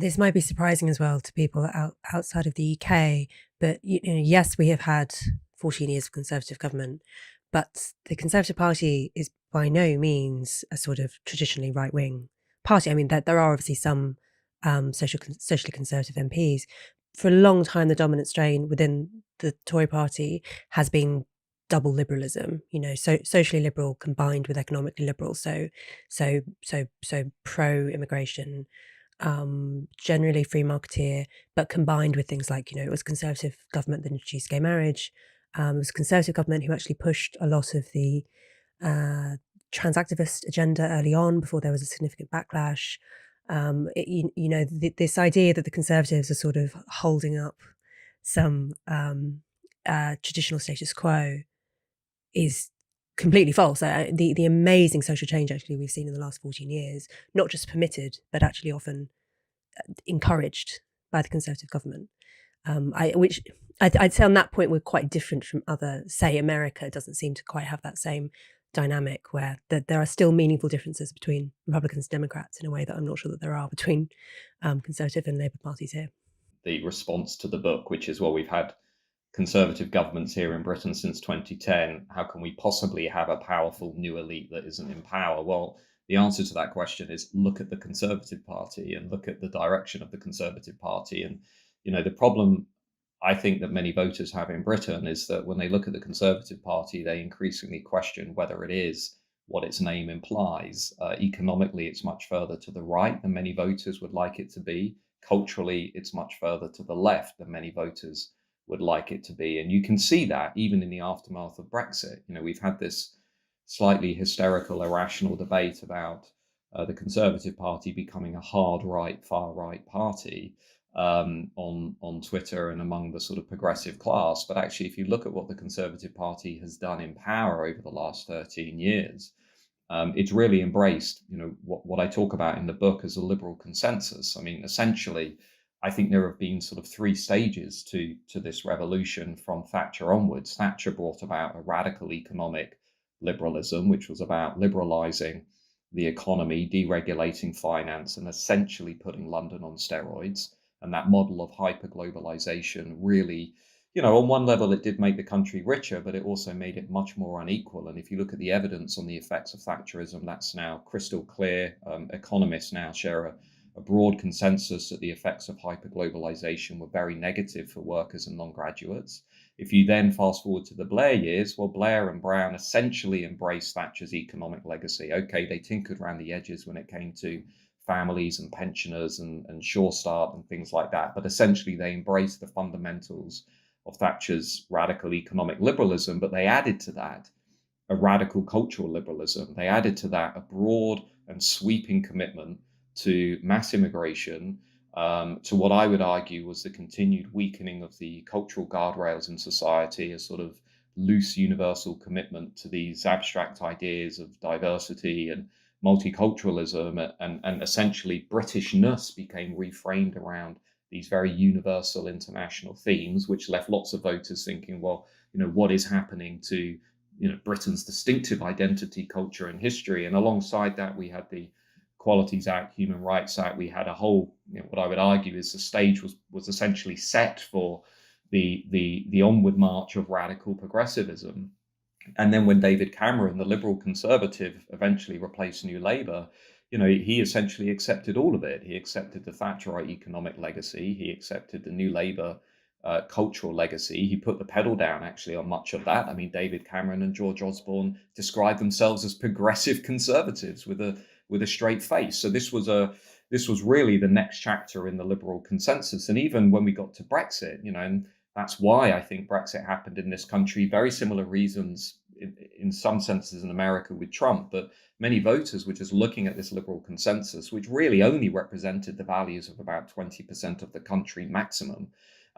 This might be surprising as well to people outside of the UK, but yes, we have had 14 years of Conservative government, but the Conservative Party is by no means a sort of traditionally right wing party. I mean, there are obviously some socially conservative MPs. For a long time, the dominant strain within the Tory party has been double liberalism. So socially liberal combined with economically liberal. So pro immigration, generally free marketeer, but combined with things like, it was Conservative government that introduced gay marriage. It was Conservative government who actually pushed a lot of the trans activist agenda early on before there was a significant backlash. This idea that the Conservatives are sort of holding up some traditional status quo is completely false. The amazing social change actually we've seen in the last 14 years, not just permitted, but actually often encouraged by the Conservative government. I'd say on that point we're quite different from other, say America doesn't seem to quite have that same dynamic where there are still meaningful differences between Republicans and Democrats in a way that I'm not sure that there are between Conservative and Labour parties here. The response to the book, which is, well, we've had Conservative governments here in Britain since 2010. How can we possibly have a powerful new elite that isn't in power? Well, the answer to that question is look at the Conservative Party and look at the direction of the Conservative Party. And, the problem I think that many voters have in Britain is that when they look at the Conservative Party, they increasingly question whether it is what its name implies. Economically, it's much further to the right than many voters would like it to be. Culturally, it's much further to the left than many voters would like it to be. And you can see that even in the aftermath of Brexit. We've had this slightly hysterical, irrational debate about the Conservative Party becoming a hard right, far right party on Twitter and among the sort of progressive class. But actually, if you look at what the Conservative Party has done in power over the last 13 years, it's really embraced, what I talk about in the book as a liberal consensus. I mean, essentially, I think there have been sort of three stages to this revolution from Thatcher onwards. Thatcher brought about a radical economic liberalism, which was about liberalizing the economy, deregulating finance, and essentially putting London on steroids. And that model of hyper-globalization really, on one level, it did make the country richer, but it also made it much more unequal. And if you look at the evidence on the effects of Thatcherism, that's now crystal clear. Economists now share a broad consensus that the effects of hyperglobalization were very negative for workers and non-graduates. If you then fast forward to the Blair years, well, Blair and Brown essentially embraced Thatcher's economic legacy. Okay, they tinkered around the edges when it came to families and pensioners and Sure Start and things like that, but essentially they embraced the fundamentals of Thatcher's radical economic liberalism, but they added to that a radical cultural liberalism. They added to that a broad and sweeping commitment to mass immigration, to what I would argue was the continued weakening of the cultural guardrails in society, a sort of loose universal commitment to these abstract ideas of diversity and multiculturalism, and essentially Britishness became reframed around these very universal international themes, which left lots of voters thinking, well, what is happening to Britain's distinctive identity, culture, and history? And alongside that, we had the Qualities Act, Human Rights Act. We had a whole, what I would argue is the stage was essentially set for the onward march of radical progressivism. And then when David Cameron, the Liberal Conservative, eventually replaced New Labour, he essentially accepted all of it. He accepted the Thatcherite economic legacy. He accepted the New Labour cultural legacy. He put the pedal down actually on much of that. I mean, David Cameron and George Osborne described themselves as progressive conservatives with a straight face. So this was really the next chapter in the liberal consensus. And even when we got to Brexit, and that's why I think Brexit happened in this country. Very similar reasons in some senses in America with Trump, but many voters were just looking at this liberal consensus, which really only represented the values of about 20% of the country maximum.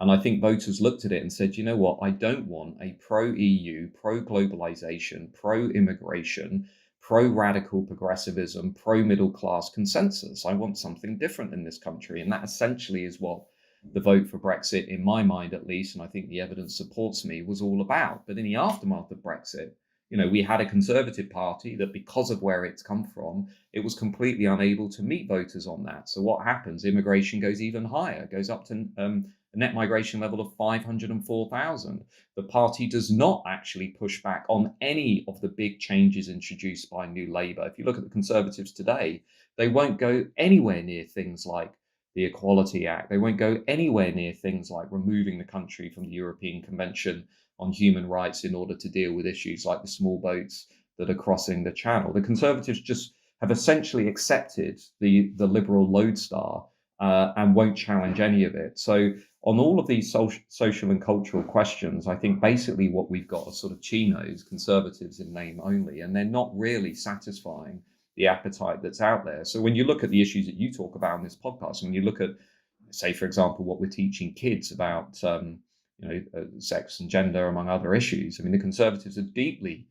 And I think voters looked at it and said, you know what, I don't want a pro-EU, pro-globalization, pro-immigration, pro-radical progressivism, pro-middle-class consensus. I want something different in this country. And that essentially is what the vote for Brexit, in my mind at least, and I think the evidence supports me, was all about. But in the aftermath of Brexit, We had a Conservative Party that, because of where it's come from, it was completely unable to meet voters on that. So what happens? Immigration goes even higher, goes up to a net migration level of 504,000. The party does not actually push back on any of the big changes introduced by New Labour. If you look at the Conservatives today, they won't go anywhere near things like the Equality Act. They won't go anywhere near things like removing the country from the European Convention on Human Rights in order to deal with issues like the small boats that are crossing the channel. The Conservatives just have essentially accepted the liberal lodestar and won't challenge any of it. So on all of these social and cultural questions, I think basically what we've got are sort of chinos, Conservatives in name only, and they're not really satisfying the appetite that's out there. So when you look at the issues that you talk about in this podcast, when you look at, say, for example, what we're teaching kids about, sex and gender, among other issues, I mean, the Conservatives are deeply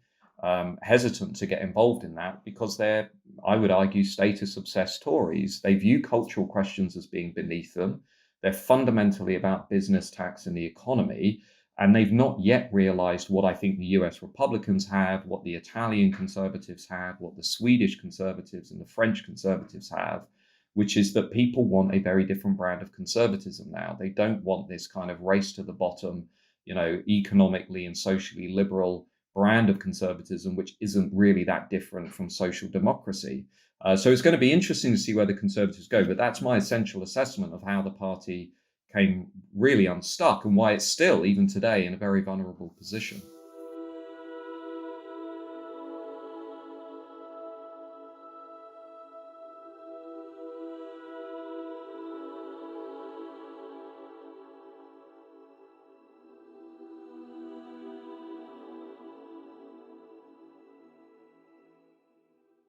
hesitant to get involved in that because they're, I would argue, status-obsessed Tories. They view cultural questions as being beneath them. They're fundamentally about business, tax, and the economy. And they've not yet realized what I think the US Republicans have, what the Italian Conservatives have, what the Swedish Conservatives and the French Conservatives have, which is that people want a very different brand of conservatism now. They don't want this kind of race to the bottom, economically and socially liberal brand of conservatism, which isn't really that different from social democracy. So it's going to be interesting to see where the Conservatives go. But that's my essential assessment of how the party came really unstuck and why it's still, even today, in a very vulnerable position.